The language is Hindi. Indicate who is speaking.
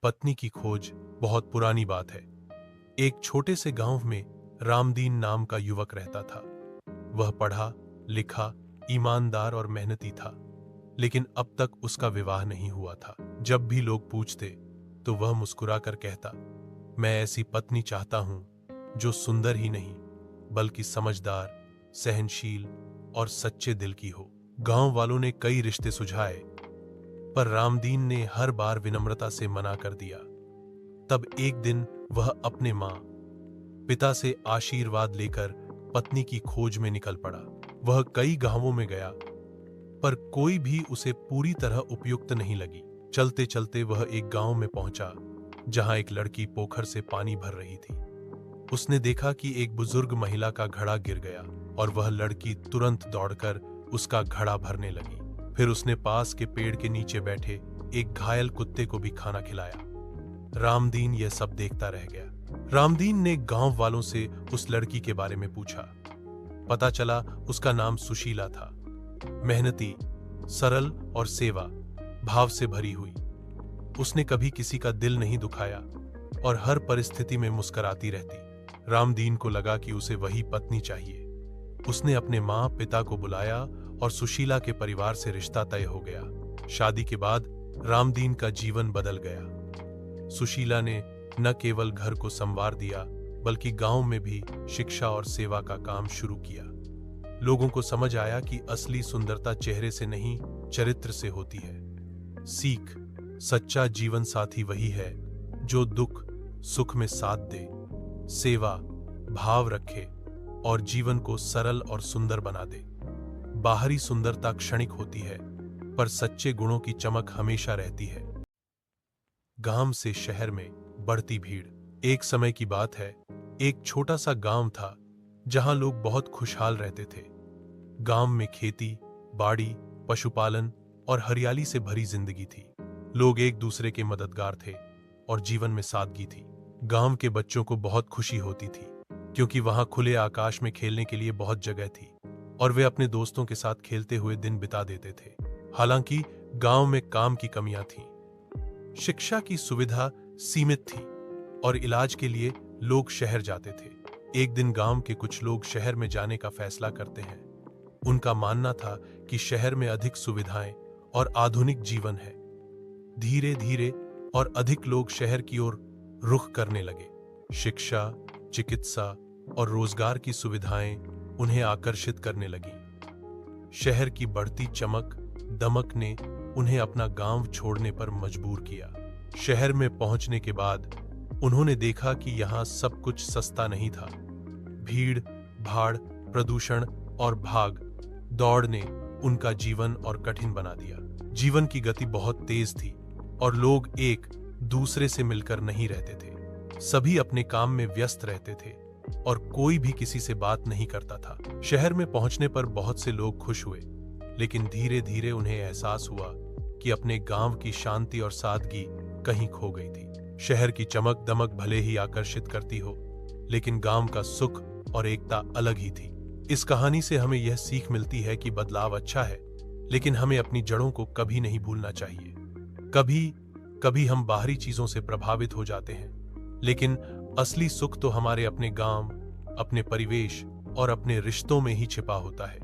Speaker 1: पत्नी की खोज बहुत पुरानी बात है। एक छोटे से गांव में रामदीन नाम का युवक रहता था। वह पढ़ा लिखा, ईमानदार और मेहनती था, लेकिन अब तक उसका विवाह नहीं हुआ था। जब भी लोग पूछते तो वह मुस्कुराकर कहता, मैं ऐसी पत्नी चाहता हूं जो सुंदर ही नहीं बल्कि समझदार, सहनशील और सच्चे दिल की हो। गांव वालों ने कई रिश्ते सुझाए, पर रामदीन ने हर बार विनम्रता से मना कर दिया। तब एक दिन वह अपने मां पिता से आशीर्वाद लेकर पत्नी की खोज में निकल पड़ा। वह कई गांवों में गया, पर कोई भी उसे पूरी तरह उपयुक्त नहीं लगी। चलते चलते वह एक गांव में पहुंचा जहां एक लड़की पोखर से पानी भर रही थी। उसने देखा कि एक बुजुर्ग महिला का घड़ा गिर गया और वह लड़की तुरंत दौड़कर उसका घड़ा भरने लगी। फिर उसने पास के पेड़ के नीचे बैठे एक घायल कुत्ते को भी खाना खिलाया। रामदीन यह सब देखता रह गया। रामदीन ने गांव वालों से उस लड़की के बारे में पूछा। पता चला उसका नाम सुशीला था। मेहनती, सरल और सेवा भाव से भरी हुई। उसने कभी किसी का दिल नहीं दुखाया और हर परिस्थिति में मुस्कुराती रहती। रामदीन को लगा कि उसे वही पत्नी चाहिए। उसने अपने मां पिता को बुलाया और सुशीला के परिवार से रिश्ता तय हो गया। शादी के बाद रामदीन का जीवन बदल गया। सुशीला ने न केवल घर को संवार दिया, बल्कि गांव में भी शिक्षा और सेवा का काम शुरू किया। लोगों को समझ आया कि असली सुंदरता चेहरे से नहीं, चरित्र से होती है। सीख: सच्चा जीवन साथी वही है जो दुख सुख में साथ दे, सेवा भाव रखे और जीवन को सरल और सुंदर बना दे। बाहरी सुंदरता क्षणिक होती है, पर सच्चे गुणों की चमक हमेशा रहती है। गांव से शहर में बढ़ती भीड़। एक समय की बात है, एक छोटा सा गांव था जहां लोग बहुत खुशहाल रहते थे। गांव में खेती, बाड़ी, पशुपालन और हरियाली से भरी जिंदगी थी। लोग एक दूसरे के मददगार थे और जीवन में सादगी थी। गांव के बच्चों को बहुत खुशी होती थी, क्योंकि वहां खुले आकाश में खेलने के लिए बहुत जगह थी और वे अपने दोस्तों के साथ खेलते हुए दिन बिता देते थे। हालांकि गांव में काम की कमियां थीं, शिक्षा की सुविधा सीमित थी और इलाज के लिए लोग शहर जाते थे। एक दिन गांव के कुछ लोग शहर में जाने का फैसला करते हैं। उनका मानना था कि शहर में अधिक सुविधाएं और आधुनिक जीवन है। धीरे धीरे और अधिक लोग शहर की ओर रुख करने लगे। शिक्षा, चिकित्सा और रोजगार की सुविधाएं उन्हें आकर्षित करने लगी। शहर की बढ़ती चमक दमक ने उन्हें अपना गांव छोड़ने पर मजबूर किया। शहर में पहुंचने के बाद उन्होंने देखा कि यहां सब कुछ सस्ता नहीं था। भीड़ भाड़, प्रदूषण और भाग दौड़ ने उनका जीवन और कठिन बना दिया। जीवन की गति बहुत तेज थी और लोग एक दूसरे से मिलकर नहीं रहते थे। सभी अपने काम में व्यस्त रहते थे और कोई भी किसी से बात नहीं करता था। शहर में पहुंचने पर बहुत से लोग खुश हुए, लेकिन धीरे धीरे उन्हें एहसास हुआ कि अपने गांव की शांति और सादगी कहीं खो गई थी। शहर की चमक दमक भले ही आकर्षित करती हो, लेकिन गांव का सुख और एकता अलग ही थी। इस कहानी से हमें यह सीख मिलती है कि बदलाव अच्छा है, लेकिन हमें अपनी जड़ों को कभी नहीं भूलना चाहिए। कभी कभी हम बाहरी चीजों से प्रभावित हो जाते हैं, लेकिन असली सुख तो हमारे अपने गांव, अपने परिवेश और अपने रिश्तों में ही छिपा होता है।